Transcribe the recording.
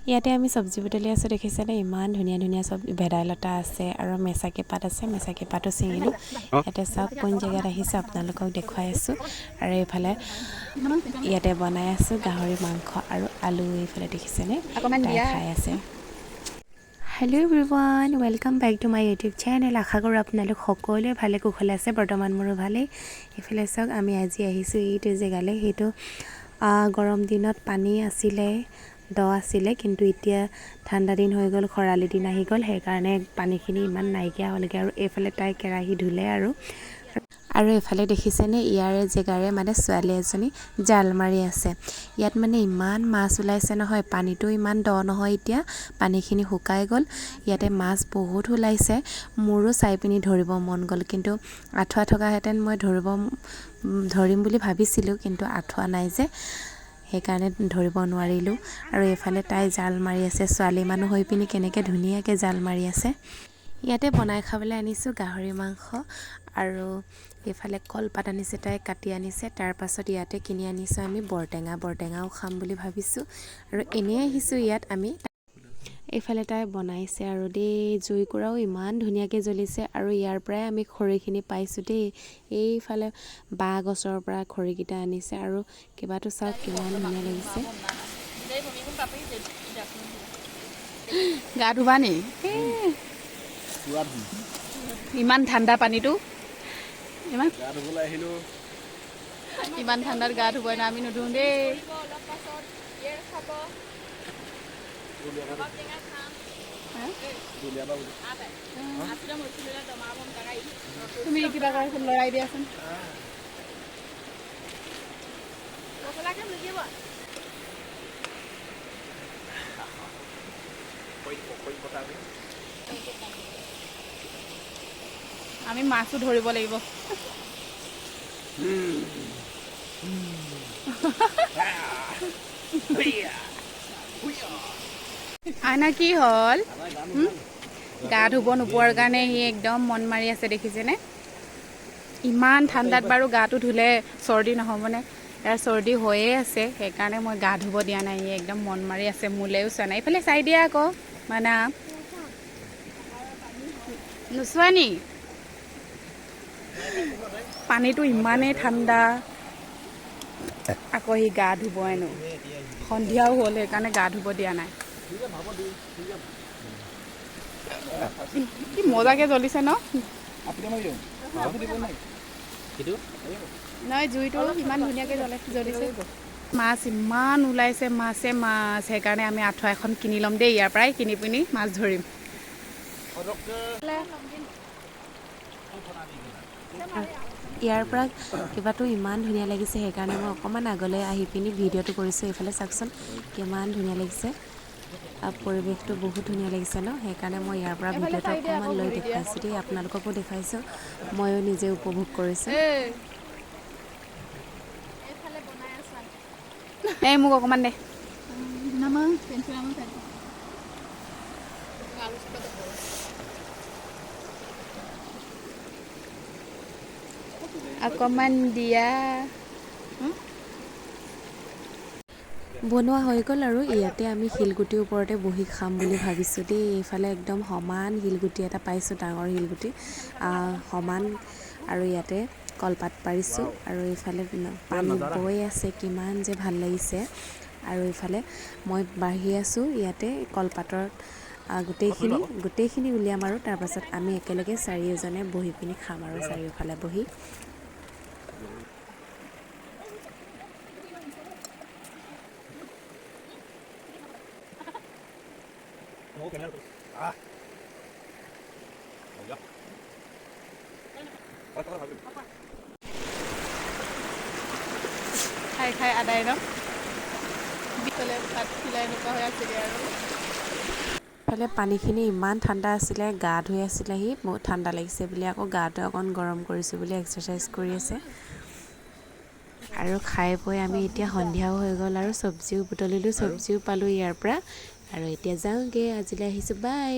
ইয়াতে আমি চব্জি বুটলি আছোঁ দেখিছেনে ইমান ধুনীয়া ধুনীয়া চব ভেদাইলতা আছে আৰু মেচাকে পাত আছে মেচাকে পাতো ছিঙিলোঁ ইয়াতে চাওক কোন জেগাত আহিছে আপোনালোকক দেখুৱাই আছোঁ আৰু এইফালে ইয়াতে বনাই আছোঁ গাহৰি মাংস আৰু আলু এইফালে দেখিছেনে তাই খাই আছে hello' everyone welcome back to my YouTube channel আশা কৰোঁ আপোনালোক সকলোৱে ভালে কুশলে আছে বৰ্তমান মোৰো ভালেই এইফালে চাওক আমি আজি আহিছোঁ এইটো জেগালৈ সেইটো গৰম দিনত পানী আছিলে দ আছিলে কিন্তু এতিয়া ঠাণ্ডা দিন হৈ গ'ল খৰালি দিন আহি গ'ল সেইকাৰণে পানীখিনি ইমান নাইকিয়া হ'লগৈ আৰু এইফালে তাই কেৰাহী ধুলে আৰু এইফালে দেখিছেনে ইয়াৰে জেগাৰে মানে ছোৱালী এজনী জাল মাৰি আছে ইয়াত মানে ইমান মাছ ওলাইছে নহয় পানীটো ইমান দ নহয় এতিয়া পানীখিনি শুকাই গ'ল ইয়াতে মাছ বহুত ওলাইছে মোৰো চাই পিনি ধৰিব মন গ'ল কিন্তু আঠুৱা থকাহেঁতেন মই ধৰিম বুলি ভাবিছিলোঁ কিন্তু আঠুৱা নাই যে সেইকাৰণে ধৰিব নোৱাৰিলোঁ আৰু এইফালে তাই জাল মাৰি আছে ছোৱালী মানুহ হৈ পিনি কেনেকৈ ধুনীয়াকৈ জাল মাৰি আছে ইয়াতে বনাই খাবলৈ আনিছোঁ গাহৰি মাংস আৰু এইফালে কলপাত আনিছে তাই কাটি আনিছে তাৰ পাছত ইয়াতে কিনি আনিছোঁ আমি বৰটেঙাও খাম বুলি ভাবিছোঁ আৰু এনেই আহিছোঁ ইয়াত আমি এইফালে তাই বনাইছে আৰু দেই জুইকুৰাও ইমান ধুনীয়াকৈ জ্বলিছে আৰু ইয়াৰ পৰাই আমি খৰিখিনি পাইছোঁ দেই এইফালে বাঁহ গছৰ পৰা খৰিকেইটা আনিছে আৰু কেইবাটো চাওক কিমান ধুনীয়া লাগিছে গা ধুবা নি ইমান ঠাণ্ডা পানীটো ইমান ঠাণ্ডাত গা ধুব না আমি নুধুওঁ দেই তুমি কিবা লৰাই দিয়াচোন আমি মাছো ধৰিব লাগিব আইনা কি হ'ল গা ধুব নোপোৱাৰ কাৰণে সি একদম মন মাৰি আছে দেখিছেনে ইমান ঠাণ্ডাত বাৰু গাটো ধুলে চৰ্দি নহ'বনে ইয়াৰ চৰ্দি হৈয়ে আছে সেইকাৰণে মই গা ধুব দিয়া নাই সি একদম মন মাৰি আছে মোলেও চোৱা নাই এইফালে চাই দিয়া আকৌ মানে নোচোৱা নি পানীটো ইমানেই ঠাণ্ডা আকৌ সি গা ধুব হেনো সন্ধিয়াও হ'ল সেইকাৰণে গা ধুব দিয়া নাই কি মজাকে জ্বলিছে ন নহয় জুইটো ইমান ধুনীয়াকৈ জ্বলিছে মাছ ইমান ওলাইছে মাছ সেইকাৰণে আমি আঁঠুৱা এখন কিনি ল'ম দেই ইয়াৰ পৰাই কিনি পিনি মাছ ধৰিম ইয়াৰ পৰা কিবাটো ইমান ধুনীয়া লাগিছে সেইকাৰণে মই অকণমান আগলৈ আহি পিনি ভিডিঅ'টো কৰিছোঁ এইফালে চাওকচোন কিমান ধুনীয়া লাগিছে পৰিৱেশটো বহুত ধুনীয়া লাগিছে ন সেইকাৰণে মই ইয়াৰ পৰা ভিডিঅ'টো অকণমান লৈ দেখুৱাইছোঁ দেই আপোনালোককো দেখুৱাইছোঁ ময়ো নিজে উপভোগ কৰিছোঁ এই মোক অকণমান দে অকণমান দিয়া বনোৱা হৈ গ'ল আৰু ইয়াতে আমি শিলগুটিৰ ওপৰতে বহি খাম বুলি ভাবিছোঁ দেই এইফালে একদম সমান শিলগুটি এটা পাইছোঁ ডাঙৰ শিলগুটি সমান আৰু ইয়াতে কলপাত পাৰিছোঁ আৰু এইফালে পানী বৈ আছে কিমান যে ভাল লাগিছে আৰু এইফালে মই বাঢ়ি আছোঁ ইয়াতে কলপাতৰ গোটেইখিনি উলিয়াম আৰু তাৰপাছত আমি একেলগে চাৰিওজনে বহি পিনি খাম আৰু চাৰিওফালে বহি খাই আদায় ন ভাত খিলাই এনেকুৱা হৈ আছিলে আৰু ইফালে পানীখিনি ইমান ঠাণ্ডা আছিলে গা ধুই আছিলেহি বহুত ঠাণ্ডা লাগিছে বুলি আকৌ গাটো অকণ গৰম কৰিছোঁ বুলি এক্সাৰচাইজ কৰি আছে আৰু খাই বৈ আমি এতিয়া সন্ধিয়াও হৈ গ'ল আৰু চব্জিও বুটলিলোঁ চব্জিও পালোঁ ইয়াৰ পৰা আৰু এতিয়া যাওঁগৈ আজিলৈ আহিছোঁ বাই